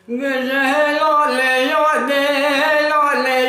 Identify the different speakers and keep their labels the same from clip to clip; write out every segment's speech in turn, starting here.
Speaker 1: لالي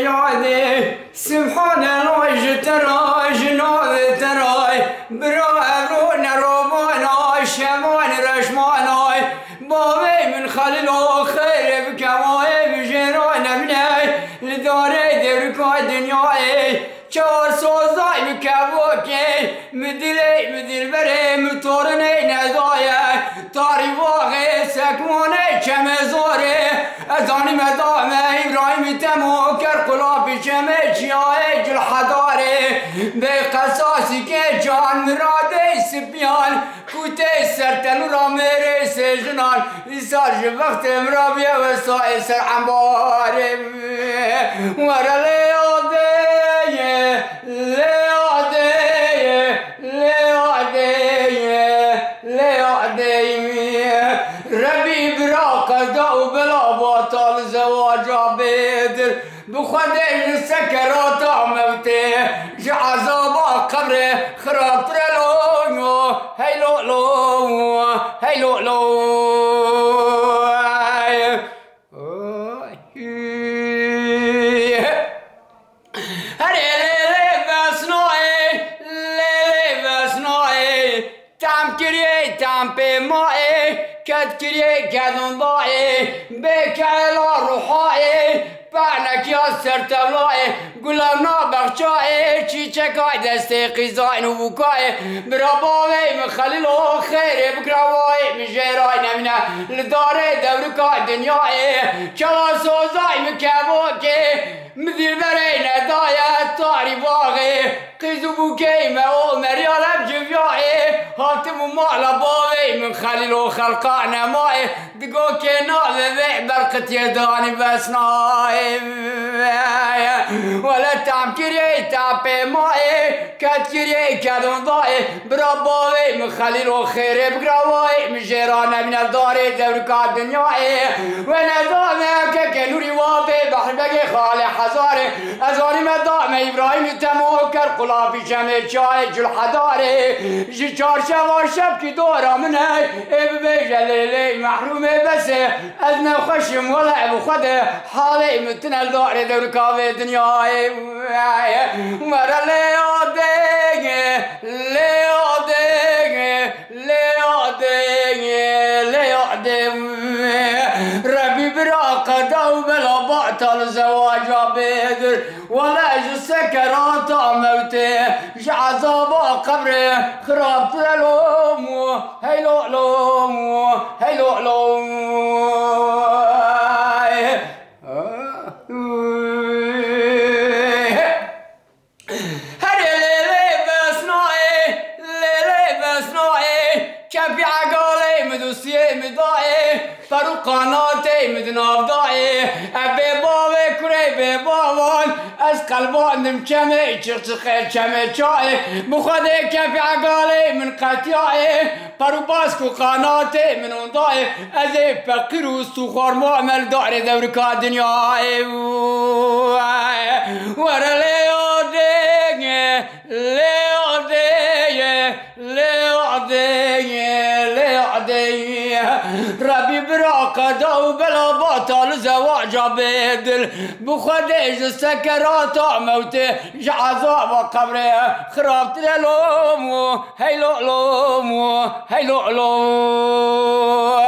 Speaker 1: يادي سبحان الله جتراي جنود تراي برون رومانا شمان رشماناي بابي من خليل خير بكواي بجيران ابناي لداري دركا دنياي چار سوزای بکبوکی مدل بره مطورنی ندایه تاری واقع سکمونه چمزاره ازانی مدامه ابراهیم تمو کر قلابی چمه چیای جل حداره به قصاصی که جان مراده سپیان کوته سرتن را میره سجنان ایسار جو وقت امرابیه و سای سر عمباره ورلی ربي براقة داو بلا باطل زواجا بدر بخدي السكرات موتي جعزابا قبره خراب ترلو هيلو لو هيلو لو تام به ماي كد كريه كدن ضاي بك على روحاي بعنك يا سرتبلاي قلنا بخشاي چي چكاي دستي قزاين وبكاي برباوي مخليلو خير بكراوي مجيراي نمنا لداري دوركا دنياي كلا سوزاي مكابوكي مدير برين دايا تاري باغي قيزو بوكي ماو مريال بجفياي هاتم مالا باوي من خليلو خلقانا ماي دقوكي نال برقة يداني بسناي ولا تام كريه تابي ماي كد كريه كدن ضاي برباوي من خليلو خير بقراوي مجيرانا من الداري دوركا دنياي ونظامك كنوري وابي بحر بقي خالي حزاري ازاري مدام ابراهيم تمو كر قلابي جميل شاي جل حداري جي چار شوا شب کی دورا منه اب بجليلي محرومه بس ازنا خشم ولا ابو خد حالي متنل دار دوركا دنياي مرا ربي براقة دو بلا باطل زواجا بدر ولا جو سكرات موتي جعزابا قبري خراب تلوم هيلو لوم هيلو لوم كبي عقالي مدوسيه مضاي فروقاناتي مدناف ضاي ابي بابي كري بابان از قلبان مكمي چرچخي چمي چاي بخدي كبي عقالي من قتياي فروباسكو قاناتي من ضاي ازي فقير وسوخار معمل دار دوركا دنياي ورا ربي براقة دو بلا باطل زواجا بدل بخديج السكرات موتي جعزاب قبري خراب تلوم هيلو لوم هيلو لوم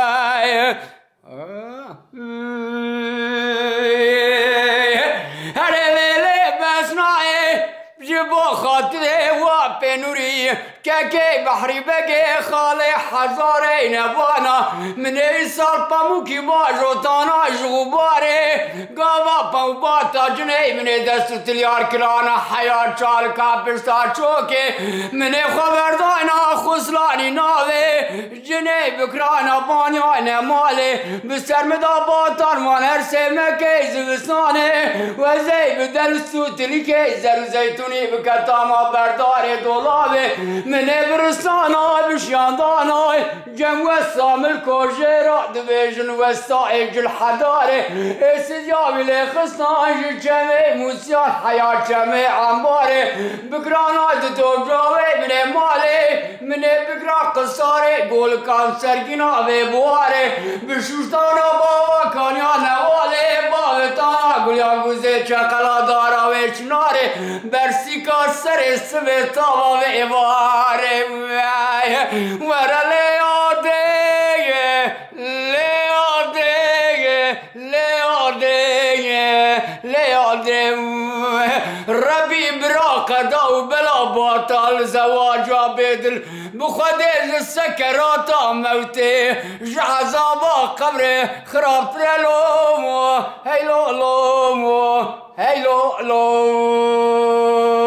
Speaker 1: جبو خاطري وبنوري كاكي بحري بقي خالي حزاري نبانا من ايصال باموكي باجو تانا جغباري قاوا باوباتا جني من دستو تليار كلانا حياة شالكا برسا شوكي من خبردانا خسلاني ناوي جني بكرانا بانيانا مالي بسر مداباتان وانهر سيمكي زبساني وزي بدرسو تليكي زرو زيتوني بكتاما برداري دولابي من برستانای بشیاندانای جم وسام الكوجيرا دبيجن وسائج الحضارة سيديابي لخصناج جميع موسيقى حياة جميع عمباري بقرانا دتوجاوي من مالي من بقرا قصاري قول كان سرقنا ببواري بشوشتانا بابا كان يا نوالي بابتانا قول يا قوزي شقلا دارا ويشناري برسيكا سري سبتاوا ويباري ورا ربي براقة وبلا باطل زواج عبيد بخديج السكرات موتي جعزابا قبري خراب ترلومو هيلو لومو هيلو لومو